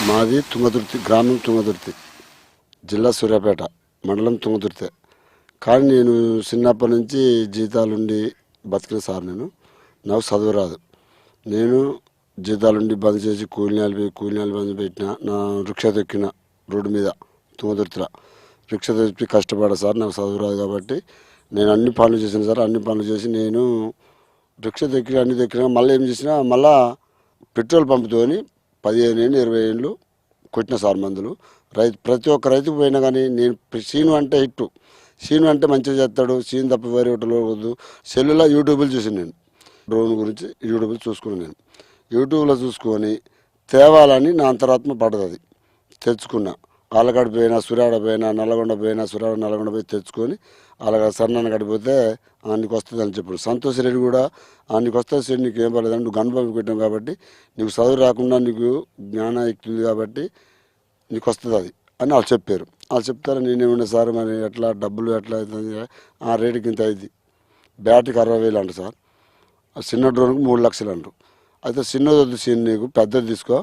మాది తుంగతుర్తి, గ్రామం తుంగతుర్తి, జిల్లా సూర్యాపేట, మండలం తుంగతుర్తి. కానీ నేను చిన్నప్పటి నుంచి జీతాలుండి బతికిన సార్. నాకు చదువు రాదు. నేను జీతాలుండి బంద్ చేసి కూలినాలు బంద్ పెట్టిన. నా రిక్షా తొక్కిన రోడ్డు మీద తుంగతుర్తిలో రిక్షా తొక్కి కష్టపడ్డా సార్. నాకు చదువు రాదు కాబట్టి నేను అన్ని పనులు చేసిన సార్. అన్ని పనులు చేసి నేను రిక్షా తొక్కిన అన్ని తొక్కినా. మళ్ళీ ఏం చేసినా, మళ్ళా పెట్రోల్ పంపుతోని 15 ఏళ్ళు 20 ఏళ్ళు కొట్టిన సార్ మందులు. ప్రతి ఒక్క రైతుకు పోయినా కానీ నేను సీను అంటే హిట్టు, సీను అంటే మంచిగా చేస్తాడు, సీను తప్ప వేరే ఒకటిలో వద్దు. సెల్లులో యూట్యూబ్లు చూసి నేను డ్రోన్ గురించి యూట్యూబ్లు చూసుకున్నాను. నేను యూట్యూబ్లో చూసుకొని తేవాలని నా అంతరాత్మ పడ్డది. తెచ్చుకున్నా. ఆలగడ్డ పోయినా, సురాడ పోయినా, నల్లగొండ పోయినా, సురాడ నల్లగొండ పోయి తెచ్చుకొని అలాగ సన్నాన్ని కడిపోతే నీకు వస్తుంది అని చెప్పాడు. సంతోష్ రెడ్డి కూడా నీకు వస్తుంది సార్, నీకు ఏం పర్లేదని, నువ్వు గన్బాబు పెట్టావు కాబట్టి, నీకు చదువు రాకుండా నీకు జ్ఞానం ఎక్కుతుంది కాబట్టి నీకు వస్తుంది అది అని వాళ్ళు చెప్పారు. వాళ్ళు చెప్తారు. నేనేమన్నా సార్ మరి ఎట్లా డబ్బులు ఎట్లా అవుతుంది, ఆ రేటుకి ఇంత అయింది. బ్యాటరీకి 60,000 అంట సార్. చిన్న డ్రోన్కి 3 లక్షలు అంటారు. అయితే చిన్నది వద్దు సీన్, నీకు పెద్దది తీసుకో,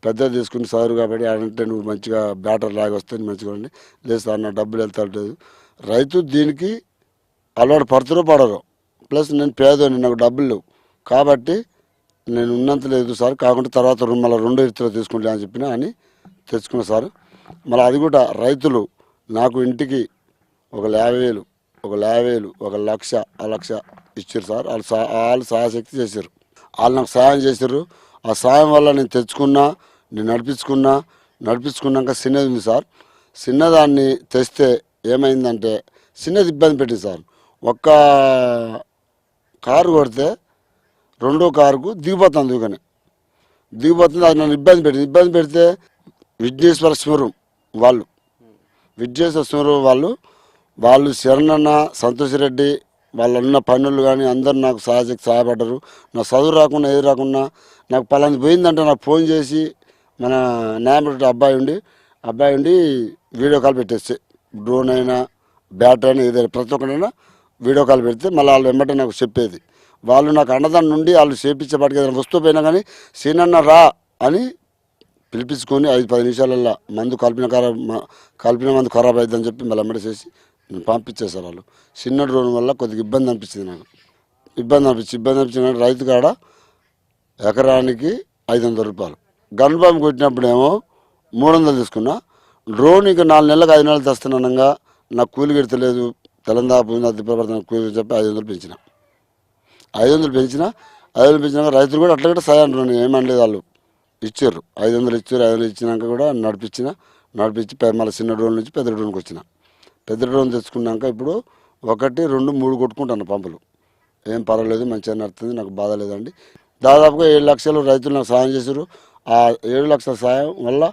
పెద్దది తీసుకుని చదువు కాబట్టి అంటే నువ్వు మంచిగా బ్యాటరీ లాగా వస్తే మంచిగా ఉండి. లేదు సార్ నా డబ్బులు వెళ్తాడు. రైతు దీనికి అలవాటు పడుతురో పడరు. ప్లస్ నేను పేదోని, నాకు డబ్బులు లేవు కాబట్టి నేను ఉన్నంత లేదు సార్. కాకుండా తర్వాత మళ్ళీ 2 ఇతరులు తీసుకుంటా అని చెప్పినా అని తెచ్చుకున్నా సార్. మళ్ళీ అది కూడా రైతులు నాకు ఇంటికి 50,000, 50,000, 1,00,000, 1,00,000 ఇచ్చారు సార్. వాళ్ళు సహాయశక్తి చేశారు. వాళ్ళు నాకు సహాయం చేశారు. ఆ సాయం వల్ల నేను తెచ్చుకున్నా, నేను నడిపించుకున్నాక చిన్నది ఉంది సార్. చిన్నదాన్ని తెస్తే ఏమైందంటే చిన్నది ఇబ్బంది పెట్టింది సార్. ఒక్క కారు కొడితే 2వ కారుకు దిగిపోతుంది. దిగిపోతుంది. అది నన్ను ఇబ్బంది పెడితే విఘ్నేశ్వర స్వరం వాళ్ళు శరణన్న, సంతోష్ రెడ్డి వాళ్ళన్న పనులు కానీ అందరూ నాకు సహాయపడ్డారు. నా చదువు రాకుండా ఏది రాకుండా నాకు పలాంది పోయిందంటే నాకు ఫోన్ చేసి మన న్యాయమూర్తి అబ్బాయి ఉండి వీడియో కాల్ పెట్టేస్తే డ్రోన్ అయినా బ్యాటరీ అయినా ఏదైనా ప్రతి ఒక్కరైనా వీడియో కాల్ పెడితే మళ్ళీ వాళ్ళు వెంబటే నాకు చెప్పేది. వాళ్ళు నాకు అండదాన్ని నుండి వాళ్ళు చేపించేపాటికి ఏదైనా వస్తువు పోయినా కానీ సీనన్న రా అని పిలిపించుకొని 5-10 నిమిషాలల్లో మందు కలిపిన మందు ఖరాబ్ అవుతుందని చెప్పి మళ్ళీ వెంబడి చేసి నేను పంపించేసారు వాళ్ళు. చిన్న డ్రోన్ వల్ల కొద్దిగా ఇబ్బంది అనిపించింది నాకు. ఇబ్బంది అనిపించింది రైతు కాడ ఎకరానికి 500 రూపాయలు. గన్ బాంబు కొట్టినప్పుడేమో 300 తీసుకున్నా. డ్రోన్ ఇక 4 నెలలకు 5 నెలలు తెస్తున్నానంగా నాకు కూలి గిడతలేదు, తెలంగాణ అతిప్రవర్తన కూలి చెప్పి 500 పెంచిన. 500 పెంచినాక రైతులు కూడా అట్లా కూడా సాయం ఏమనలేదు. వాళ్ళు ఇచ్చారు 500 ఇచ్చారు. 500 ఇచ్చినాక కూడా నడిపించి మళ్ళీ చిన్న డ్రోన్ నుంచి పెద్ద డ్రోన్కి వచ్చిన. పెద్ద డ్రోన్ తెచ్చుకున్నాక ఇప్పుడు 1, 2, 3 కొట్టుకుంటాను పంపులు. ఏం పర్వాలేదు, మంచిగా నడుతుంది, నాకు బాధ లేదండి. దాదాపుగా 7 లక్షలు రైతులు నాకు సాయం చేశారు. ఆ 7 లక్షల సాయం వల్ల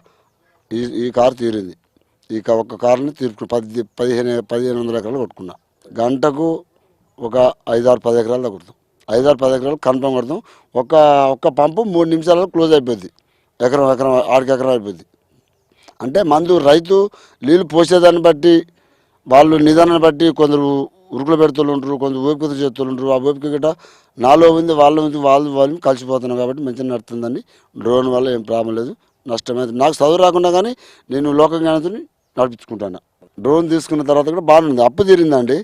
ఈ కారు తీరింది. ఒక్క కారుని 1,500 ఎకరాలు కొట్టుకున్నా. గంటకు ఒక 5-6-10 ఎకరాలు కొడతాం. 5-10 ఎకరాలు కన్ఫర్మ్ కొడతాం. ఒక్క పంపు 3 నిమిషాలలో క్లోజ్ అయిపోద్ది. ఎకరం 6 ఎకరం అయిపోద్ది. అంటే మందు రైతు నీళ్ళు పోసేదాన్ని బట్టి, వాళ్ళు నిదానాన్ని బట్టి కొందరు ఉరుకులు పెడుతూ ఉంటారు, కొందరు ఓపిక చేస్తూ ఉంటారు. ఆ ఓపిక గిట్ట నాలో ఉంది, వాళ్ళు కలిసిపోతున్నాం కాబట్టి మంచిగా నడుతుందని డ్రోన్ వల్ల ఏం ప్రాబ్లం లేదు, నష్టమైంది. నాకు చదువు రాకుండా కానీ నేను లోక జ్ఞానంతో నడిపించుకుంటాను. డ్రోన్ తీసుకున్న తర్వాత కూడా బాగుంది. అప్పు తీరిందండి.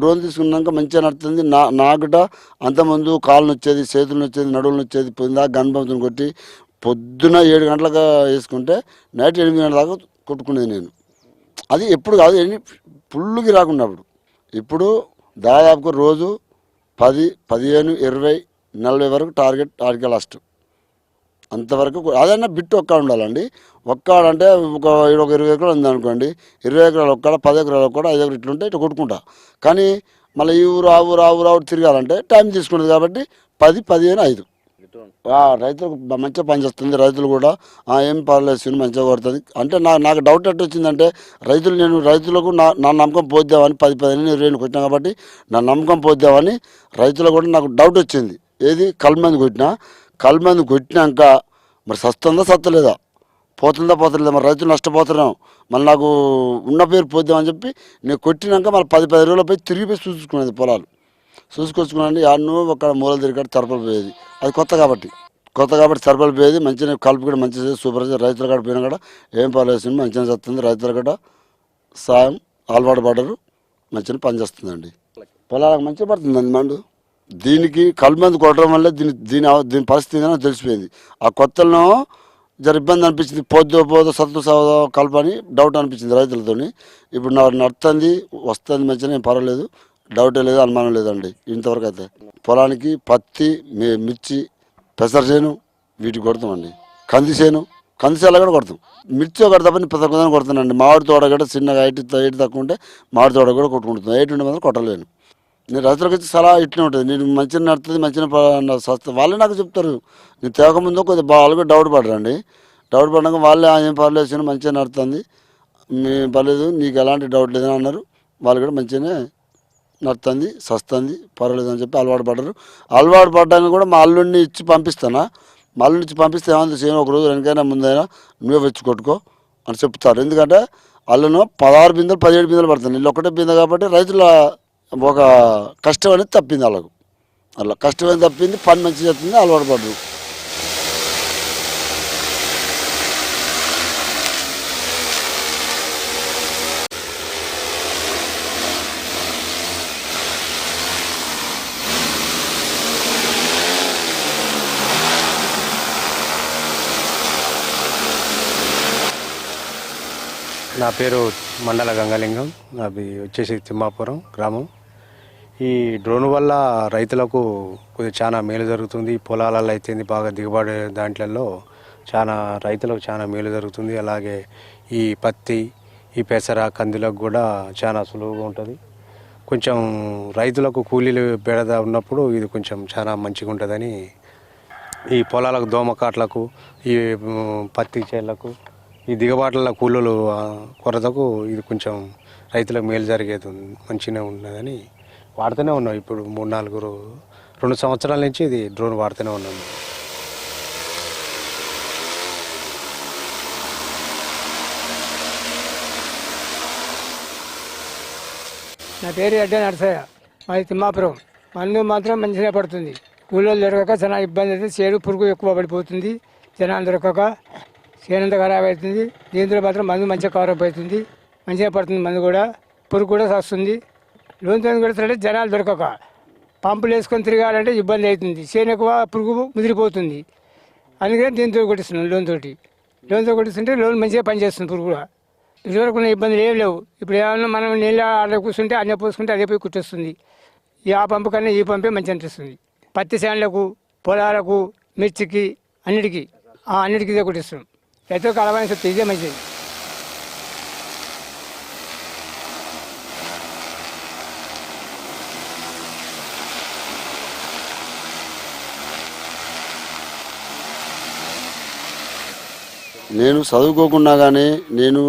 డ్రోన్ తీసుకున్నాక మంచిగా నడుతుంది. నాకుట అంతకుముందు కాళ్ళు నొచ్చేది, చేతులు నొచ్చేది, నడువులు నొచ్చేది. పొందా గన్ బంతుని కొట్టి పొద్దున 7 గంటలకు వేసుకుంటే నైట్ 8 గంటల దాకా కొట్టుకునేది నేను. అది ఎప్పుడు కాదు, ఫుల్లుకి రాకున్నప్పుడు. ఇప్పుడు దాదాపుగా రోజు 10, 15, 20, 40 వరకు టార్గెట్ లాస్ట్. అంతవరకు అదన్నా బిట్టు ఒక్క ఉండాలండి. ఒక్కాడంటే ఒక 20 ఎకరాలు ఉందనుకోండి, 20 ఎకరాలు ఒక్కడ, 10 ఎకరాలు ఒక్కడ, 5 ఎకరాలు ఇట్లుంటే ఇట్లా కొట్టుకుంటా. కానీ మళ్ళీ ఈ ఊరు ఆ ఊరు తిరగాలంటే టైం తీసుకుంటుంది కాబట్టి 10, 15, 5 రైతులకు మంచిగా పనిచేస్తుంది. రైతులు కూడా ఏం పర్లేదు మంచిగా కొడుతుంది అంటే నాకు డౌట్ ఎట్టు వచ్చిందంటే రైతులకు నా నమ్మకం పోద్దామని 10, 15, 20 కొట్టినా కాబట్టి నా నమ్మకం పోద్దామని రైతులకు కూడా నాకు డౌట్ వచ్చింది. ఏది కల్మంది కొట్టినాక మరి సత్తలేదా, పోతుందా మరి రైతులు నష్టపోతున్నాం, మళ్ళీ నాకు ఉన్న పేరు పోద్దామని చెప్పి నేను కొట్టినాక మళ్ళీ 10-15 రోజులు పోయి తిరిగిపోయి చూసుకునేది పొలాలు. చూసుకొచ్చుకున్నాను. యాడ్ను ఒక మూల తిరిగాడు తరపలు పోయేది. అది కొత్త కాబట్టి కొత్త కాబట్టి సరిపడిపోయేది మంచిగా కలుపు కూడా మంచిగా సూపర్ రైతుల కాడ పోయినా కూడా ఏం పర్లేదు మంచిగా చేస్తుంది రైతుల కూడా సాయం అలవాటు పడరు మంచిగా పనిచేస్తుందండి పొలాలకు మంచిగా పడుతుందండి మండు దీనికి కలుపు మందు కొట్టడం వల్ల దీని పరిస్థితి ఏంటో తెలిసిపోయింది ఆ కొత్తలను జర ఇబ్బంది అనిపించింది పోదో సత్తు సావదో కలపని డౌట్ అనిపించింది రైతులతోని ఇప్పుడు నడుతుంది వస్తుంది మంచిగా పర్వాలేదు డౌటే లేదు అనుమానం లేదండి ఇంతవరకు అయితే పొలానికి పత్తి మిర్చి పెసర చేను వీటికి కొడతామండి కంది చేల కూడా కొడతాం మిర్చి ఒకటి తప్పని పెద్ద కొందని కొడతానండి మామిడి తోట కూడా చిన్నగా ఎయిట్ తక్కువ ఉంటే మామిడి తోట కూడా కొట్టుకుంటుంది 8 మాత్రం కొట్టలేను నేను రైతులకు వచ్చి సలహా ఇట్లనే ఉంటుంది నేను మంచిగా నడుతుంది మంచిగా వాళ్ళే నాకు చెప్తారు నేను తేకముందు కొద్దిగా వాళ్ళు కూడా డౌట్ పడరండి డౌట్ పడ్డాక వాళ్ళే ఏం పర్లేదు మంచిగా నడుతుంది మీ పర్లేదు నీకు ఎలాంటి డౌట్ లేదని అన్నారు వాళ్ళు కూడా మంచిగానే నడుతుంది సస్తుంది పర్వాలేదు అని చెప్పి అలవాటు పడ్డాక కూడా మా అల్లుడిని ఇచ్చి పంపిస్తానా మా అల్లుడిని ఇచ్చి పంపిస్తే ఏమంది చేయను ఒక రోజు వెనకైనా ముందైనా నువ్వే వచ్చి కొట్టుకో అని చెప్తారు ఎందుకంటే అల్లును 16 బిందెలు 17 బిందెలు పడుతుంది వీళ్ళు ఒకటే బిందె కాబట్టి రైతుల ఒక కష్టం అనేది తప్పింది వాళ్ళకు అలా కష్టం అనేది తప్పింది పని మంచిగా చేస్తుంది అలవాటు పడరు నా పేరు మండల గంగలింగం అది వచ్చేసి తిమ్మాపురం గ్రామం. ఈ డ్రోన్ వల్ల రైతులకు కొద్దిగా చాలా మేలు జరుగుతుంది. పొలాలలో అయితే బాగా దిగుబడి దాంట్లలో చాలా రైతులకు చాలా మేలు జరుగుతుంది. అలాగే ఈ పత్తి ఈ పెసర కందులకు కూడా చాలా సులువుగా ఉంటుంది. కొంచెం రైతులకు కూలీలు బెడద ఉన్నప్పుడు ఇది కొంచెం చాలా మంచిగా ఉంటుందని ఈ పొలాలకు దోమకాట్లకు ఈ పత్తి చేళ్లకు ఈ దిగబాట్ల కూలీలు కొరతకు ఇది కొంచెం రైతులకు మేలు జరిగేది మంచిగా ఉన్నదని వాడుతూనే ఉన్నాం. ఇప్పుడు 2 సంవత్సరాల నుంచి ఇది డ్రోన్ వాడుతూనే ఉన్నాం. నా పేరు ఎడ్డ నరసయ్య, మాది తిమ్మాపురం. మందు మాత్రం మంచిగా పడుతుంది. కూలీలు దొరకక చాలా ఇబ్బంది అయితే చేడు పురుగు ఎక్కువ పడిపోతుంది. జనాలు దొరకక చేనంత ఖరాబ్ అవుతుంది. దీంట్లో మాత్రం మందు మంచిగా కవరప్ అవుతుంది, మంచిగా పడుతుంది. మందు కూడా పురుగు కూడా వస్తుంది. లోన్తో కొడుతుంటే జనాలు దొరకక పంపులు వేసుకొని తిరగాలంటే ఇబ్బంది అవుతుంది. చేను ఎక్కువ పురుగు ముదిరిపోతుంది. అందుకని దీంతో కొట్టిస్తున్నాం. లోన్తో కొట్టిస్తుంటే లోన్ మంచిగా పనిచేస్తుంది. పురుగు కూడా ఇదివరకు ఉన్న ఇబ్బందులు ఏం లేవు. ఇప్పుడు ఏమన్నా మనం నీళ్ళ ఆడ కూర్చుంటే అన్నీ పోసుకుంటే అదే పోయి కుట్టేస్తుంది. ఆ పంపు కన్నా ఈ పంపే మంచి అనిపిస్తుంది. పత్తి చేనులకు పొలాలకు మిర్చికి అన్నిటికీ ఇదే కొట్టిస్తున్నాం. రైతులకు అలవాటు చెప్తే ఇదే మంచిది. నేను చదువుకోకుండా కానీ నేను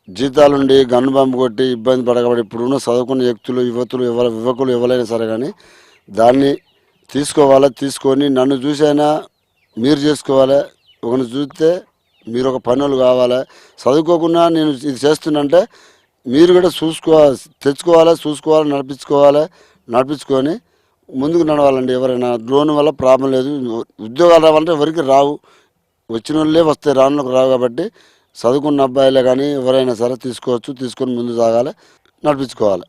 జీతాలుండి గన్ను పంపు కొట్టి ఇబ్బంది పడకబడి ఇప్పుడున్న చదువుకున్న వ్యక్తులు యువకులు ఎవరైనా సరే కానీ దాన్ని తీసుకొని నన్ను చూసైనా మీరు చేసుకోవాలి. ఒకరిని చూస్తే మీరు ఒక పనులు కావాలి. చదువుకోకుండా నేను ఇది చేస్తున్నంటే మీరు కూడా చూసుకోవాలి నడిపించుకొని ముందుకు నడవాలండి. ఎవరైనా డ్రోన్ వల్ల ప్రాబ్లం లేదు. ఉద్యోగాలు రావాలంటే ఎవరికి రావు, వచ్చిన వాళ్ళే వస్తాయి, రానులకు రావు. కాబట్టి చదువుకున్న అబ్బాయిలే కానీ ఎవరైనా సరే తీసుకొని ముందు సాగాలి, నడిపించుకోవాలి.